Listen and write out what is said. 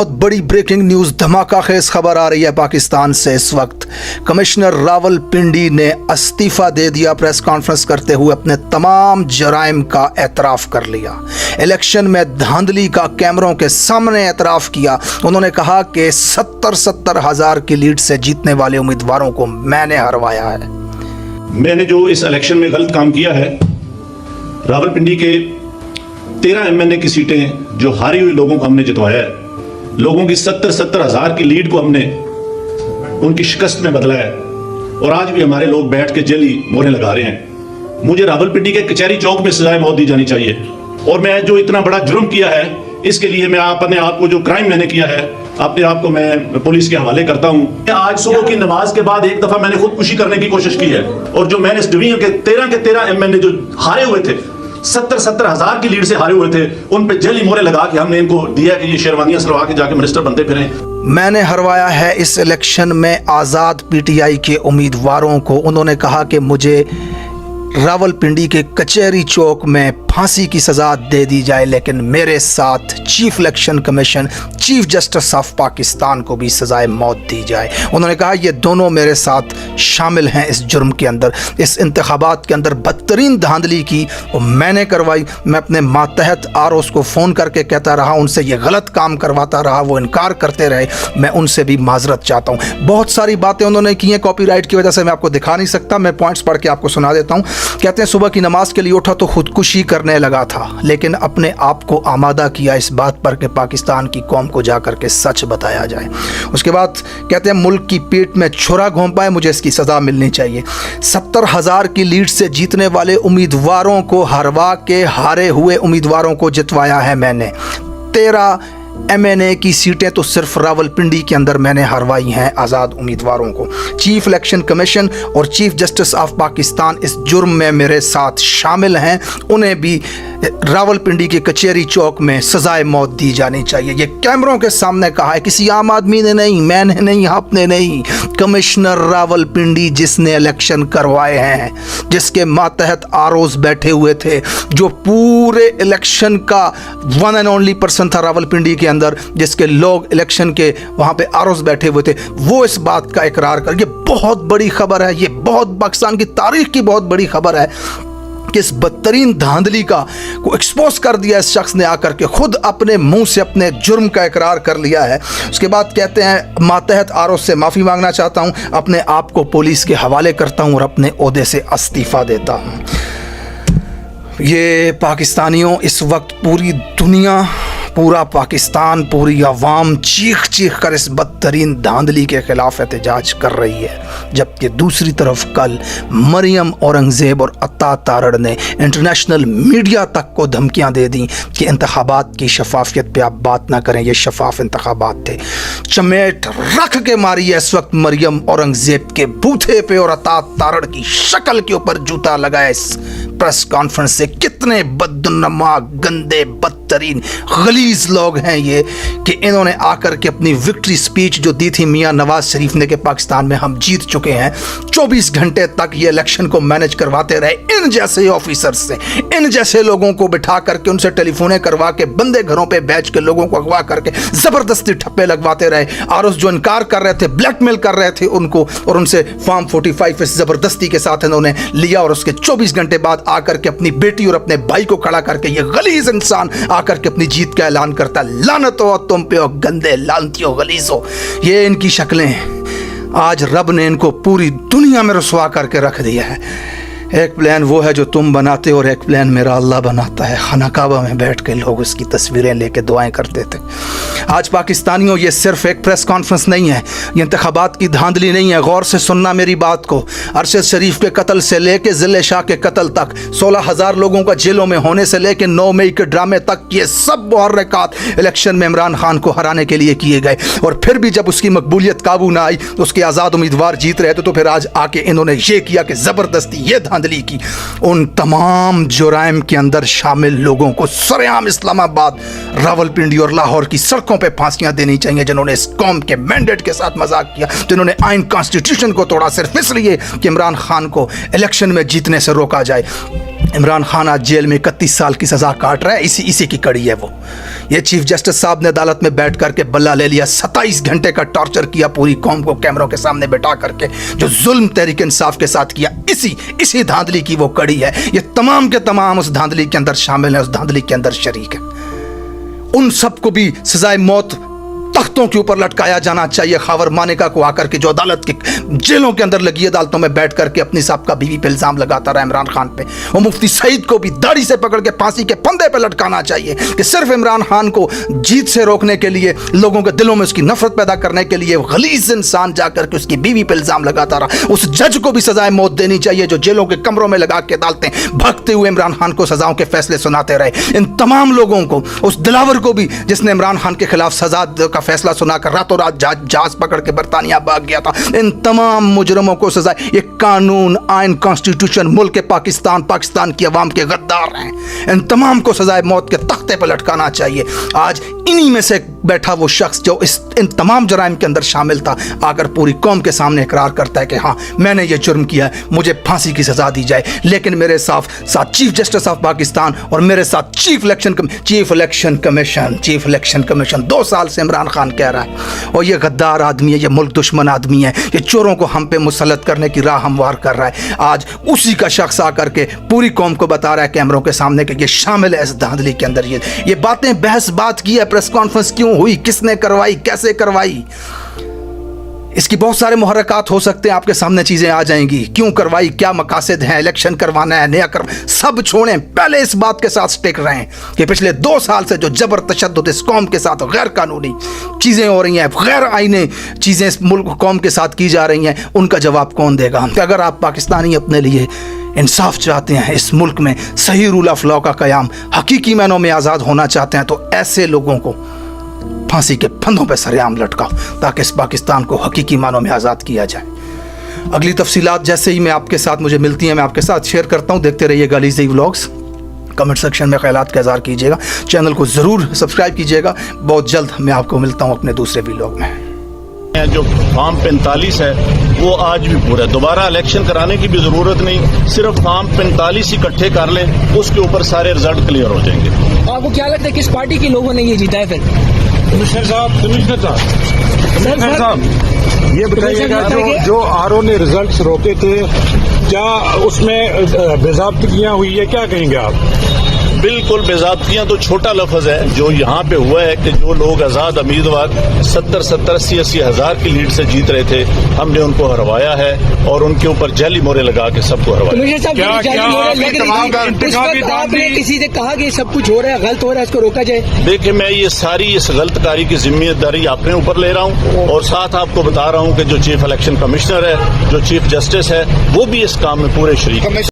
बहुत बड़ी breaking news, धमाका खेज खबर आ रही है पाकिस्तान से इस वक्त। कमिश्नर रावलपिंडी ने इस्तीफा दे दिया। प्रेस कॉन्फ्रेंस करते हुए अपने तमाम जराइम का एतराफ़ कर लिया। इलेक्शन में धांधली का कैमरों के सामने एतराफ़ किया। उन्होंने कहा कि 70 हज़ार की लीड से जीतने वाले उम्मीदवारों को मैंने हरवाया है। मैंने जो इस इलेक्शन में गलत काम किया है, रावलपिंडी के 13 एमएनए की सीटें जो हारी हुई लोगों को हमने जितवाया है, लोगों की 70 हज़ार की लीड को हमने उनकी शिकस्त में बदला है और आज भी हमारे लोग बैठ के जेली मोहरें लगा रहे हैं। मुझे रावलपिंडी के कचहरी चौक में सजाए मौत दी जानी चाहिए और मैं जो इतना बड़ा जुर्म किया है इसके लिए मैं अपने आप को, जो क्राइम मैंने किया है, अपने आप को मैं पुलिस के हवाले करता हूं। आज सुबह की नमाज के बाद एक दफा मैंने खुदकुशी करने की कोशिश की है और जो मैंने इस डिवीजन के 13 एमएनए जो हारे हुए थे, 70 हज़ार की लीड से हारे हुए थे, उन पे जेली मोहरें लगा के हमने इनको दिया कि ये शेरवानियां सरवा के जाके मिनिस्टर बनते फिरें। मैंने हरवाया है इस इलेक्शन में आज़ाद पीटीआई के उम्मीदवारों को। उन्होंने कहा कि मुझे रावलपिंडी के कचहरी चौक में फांसी की सज़ा दे दी जाए, लेकिन मेरे साथ chief election commission, chief justice of Pakistan को भी सज़ाए मौत दी जाए। उन्होंने कहा ये दोनों मेरे साथ शामिल हैं इस जुर्म के अंदर। इस इंतखाबात के अंदर बदतरीन धांधली की वो मैंने करवाई। मैं अपने मातहत आरओस को फ़ोन करके कहता रहा, उनसे ये गलत काम करवाता रहा, वो इनकार करते रहे। मैं उनसे भी माजरत चाहता हूँ। बहुत सारी बातें उन्होंने की हैं, कॉपीराइट की वजह से मैं आपको दिखा नहीं सकता। मैं पॉइंट्स पढ़ के आपको सुना देता हूँ। कहते हैं सुबह की नमाज के लिए उठा तो खुदकुशी करने लगा था, लेकिन अपने आप को आमादा किया इस बात पर कि पाकिस्तान की कौम को जाकर के सच बताया जाए। उसके बाद कहते हैं मुल्क की पेट में छुरा घोंपा है, मुझे इसकी सज़ा मिलनी चाहिए। 70 हज़ार की लीड से जीतने वाले उम्मीदवारों को हरवा के हारे हुए उम्मीदवारों को जितवाया है मैंने। 13 एमएनए की सीटें तो सिर्फ रावलपिंडी के अंदर मैंने हरवाई हैं आज़ाद उम्मीदवारों को। चीफ इलेक्शन कमीशन और चीफ जस्टिस ऑफ पाकिस्तान इस जुर्म में मेरे साथ शामिल हैं। उन्हें भी रावलपिंडी के कचहरी चौक में सजाए मौत दी जानी चाहिए। ये कैमरों के सामने कहा है, किसी आम आदमी ने नहीं, मैंने नहीं, आपने नहीं। कमिश्नर रावलपिंडी जिसने इलेक्शन करवाए हैं, जिसके मातहत आरओस बैठे हुए थे, जो पूरे इलेक्शन का वन एंड ओनली पर्सन था रावलपिंडी के अंदर, जिसके लोग इलेक्शन के वहाँ पे आरओस बैठे हुए थे, वो इस बात का इकरार कर। ये बहुत बड़ी खबर है, ये बहुत पाकिस्तान की तारीख की बहुत बड़ी खबर है कि इस बदतरीन धांधली का को एक्सपोज कर दिया इस शख्स ने, आकर के खुद अपने मुंह से अपने जुर्म का इकरार कर लिया है। उसके बाद कहते हैं मातहत आरओस से माफ़ी मांगना चाहता हूँ, अपने आप को पुलिस के हवाले करता हूँ और अपने ओहदे से इस्तीफ़ा देता हूँ। ये पाकिस्तानियों, इस वक्त पूरी दुनिया, पूरा पाकिस्तान, पूरी आवाम चीख चीख कर इस बदतरीन धांधली के ख़िलाफ़ एहतजाज कर रही है। जबकि दूसरी तरफ कल मरियम औरंगज़ेब और अता तारड़ ने इंटरनेशनल मीडिया तक को धमकियां दे दी कि इंतखाबात की शफाफियत पे आप बात ना करें, ये शफाफ इंतखाबात थे। चमेट रख के मारी है इस वक्त मरियम औरंगज़ेब के बूथे पे और अता तारड़ की शक्ल के ऊपर जूता लगाया इस प्रेस कॉन्फ्रेंस से। कितने बदनुमा, गंदे, बदतरीन, गलीज लोग हैं ये कि इन्होंने आकर के अपनी विक्ट्री स्पीच जो दी थी मियां नवाज शरीफ ने कि पाकिस्तान में हम जीत चुके हैं, 24 घंटे तक ये इलेक्शन को मैनेज करवाते रहे इन जैसे ऑफिसर्स से, इन जैसे लोगों को बिठा करके उनसे टेलीफोने करवा के बंदे घरों पे बैठ के लोगों को अगवा करके ज़बरदस्ती ठप्पे लगवाते रहे। आरओस जो इनकार कर रहे थे, ब्लैकमेल कर रहे थे उनको, और उनसे फॉर्म 45 इस ज़बरदस्ती के साथ इन्होंने लिया और उसके 24 घंटे बाद आकर के अपनी बेटी और अपने भाई को खड़ा करके ये गलीज इंसान आकर के अपनी जीत का ऐलान करता है। लानत हो तुम पे, गंदे लानतियों गलीजो। ये इनकी शक्लें, आज रब ने इनको पूरी दुनिया में रुसवा करके रख दिया है। एक प्लान वो है जो तुम बनाते हो और एक प्लान मेरा अल्लाह बनाता है। खाना काबा में बैठ के लोग उसकी तस्वीरें लेके दुआएं करते थे। आज पाकिस्तानियों, ये सिर्फ एक प्रेस कॉन्फ्रेंस नहीं है, ये इंतखाबात की धांधली नहीं है। गौर से सुनना मेरी बात को। अरशद शरीफ के कत्ल से लेके ज़िले शाह के कत्ल तक, 16,000 लोगों का जेलों में होने से लेके 9 मई के ड्रामे तक, ये सब मुहर्रिकात इलेक्शन में इमरान खान को हराने के लिए किए गए। और फिर भी जब उसकी मकबूलियत काबू ना आई, तो उसके आज़ाद उम्मीदवार जीत रहे थे, तो फिर आज आके इन्होंने ये किया कि ज़बरदस्ती ये धांधली की। उन तमाम जुराइम के अंदर शामिल लोगों को सरेआम इस्लामाबाद, रावलपिंडी और लाहौर की सड़कों लड़कों पे फांसियां देनी चाहिए जिन्होंने इस कौम के मैंडेट के साथ मजाक किया, जिन्होंने आइन कॉन्स्टिट्यूशन को तोड़ा सिर्फ इसलिए कि इमरान खान को इलेक्शन में जीतने से रोका जाए। इमरान खान आज जेल में 31 साल की सजा काट रहा है, इसी की कड़ी है वो। ये चीफ जस्टिस साहब ने अदालत में बैठ करके बल्ला ले लिया, 27 घंटे का टॉर्चर किया पूरी कौम को कैमरों के सामने बैठा करके, जो जुल्म तहरीक इंसाफ के साथ किया, इसी धांधली की वो कड़ी है। ये तमाम के तमाम उस धांधली के अंदर शामिल है, उस धांधली के अंदर शरीक है। उन सबको भी सजाए मौत तख्तों के ऊपर लटकाया जाना चाहिए। खावर मानेका को आकर के जो अदालत की जेलों के अंदर लगी अदालतों में बैठ करके अपनी साहब का बीवी पे इल्जाम लगाता रहा इमरान खान पे, और मुफ्ती सईद को भी दाढ़ी से पकड़ के फांसी के फंदे पे लटकाना चाहिए कि सिर्फ इमरान खान को जीत से रोकने के लिए, लोगों के दिलों में उसकी नफरत पैदा करने के लिए गलीज इंसान जाकर के उसकी बीवी पे इल्जाम लगाता रहा। उस जज को भी सजाए मौत देनी चाहिए जो जेलों के कमरों में लगा के अदालतें भागते हुए इमरान खान को सजाओं के फैसले सुनाते रहे। इन तमाम लोगों को, उस दिलावर को भी जिसने इमरान खान के खिलाफ सजा का फैसला सुनाकर रातों रात जहाज पकड़ के बर्तानिया भाग गया था, इन तमाम मुजरमों को सजा। ये कानून, आइन, कॉन्स्टिट्यूशन, मुल्क पाकिस्तान की अवाम के गद्दार हैं, इन तमाम को सजाए मौत के तख्ते पर लटकाना चाहिए। आज इन्हीं में से बैठा वो शख्स जो इन तमाम जराइम के अंदर शामिल था, आकर पूरी कौम के सामने इकरार करता है कि हाँ मैंने ये जुर्म किया है, मुझे फांसी की सजा दी जाए। लेकिन मेरे साथ चीफ जस्टिस ऑफ पाकिस्तान और मेरे साथ चीफ इलेक्शन कमीशन 2 साल से इमरान खान कह रहा है, और ये गद्दार आदमी है, ये मुल्क दुश्मन आदमी है, ये चोरों को हम पे मुसल्लत करने की राह हमवार कर रहा है। आज उसी का शख्स आकर के पूरी कौम को बता रहा है कैमरों के सामने कि ये शामिल है इस धांधली के अंदर। ये बातें बहस बात की है, प्रेस कॉन्फ्रेंस क्यों हुई, किसने करवाई, कैसे करवाई, इसकी बहुत सारे मुहर्रकात हो सकते हैं, आपके सामने चीजें आ जाएंगी। क्यों करवाई, क्या मकासद हैं, इलेक्शन करवाना है, नया सब छोड़ें, पहले इस बात के साथ स्टिक रहें कि पिछले 2 साल से जो जबर तशद्दुद इस कौम के साथ गैर कानूनी चीजें हो रही हैं, गैर आईनी चीजें इस मुल्क कौम के साथ की जा रही हैं, उनका जवाब कौन देगा। अगर आप पाकिस्तानी अपने लिए इंसाफ चाहते हैं, इस मुल्क में सही रूल ऑफ लॉ का कयाम, हकीकी मायनों में आज़ाद होना चाहते हैं, तो ऐसे लोगों को फांसी के फंदों पर सरेआम लटकाओ ताकि इस पाकिस्तान को हकीकी मानों में आज़ाद किया जाए। अगली तफसीलात जैसे ही मैं आपके साथ मुझे मिलती हैं मैं आपके साथ शेयर करता हूँ। देखते रहिएगा अलीज़ई व्लॉग्स। कमेंट सेक्शन में ख्यालात का इज़हार कीजिएगा, चैनल को ज़रूर सब्सक्राइब कीजिएगा। बहुत जल्द मैं आपको मिलता हूँ अपने दूसरे व्लॉग में। जो फॉर्म 45 है वो आज भी पूरा है, दोबारा इलेक्शन कराने की भी जरूरत नहीं, सिर्फ फॉर्म 45 इकट्ठे कर लें, उसके ऊपर सारे रिजल्ट क्लियर हो जाएंगे। आपको क्या लगता है किस पार्टी के लोगों ने ये जीता है? फिर कमिश्नर साहब ये बताइएगा, जो आरओ ने रिजल्ट्स रोके थे, क्या उसमें बेज़ाब्तियां हुई है, क्या कहेंगे आप? बिल्कुल बेज़ाब्तियां तो छोटा लफ्ज है। जो यहाँ पे हुआ है कि जो लोग आज़ाद उम्मीदवार 70-70, 80-80 हज़ार की लीड से जीत रहे थे, हमने उनको हरवाया है और उनके ऊपर जाली मोहरे लगा के सबको हरवाया। आपने किसी से कहा कि सब कुछ हो रहा है, गलत हो रहा है, इसको रोका जाए? देखिए, मैं ये सारी इस गलतकारी की जिम्मेदारी अपने ऊपर ले रहा हूँ और साथ आपको बता रहा हूँ कि जो चीफ इलेक्शन कमिश्नर है, जो चीफ जस्टिस है, वो भी इस काम में पूरे शरीक।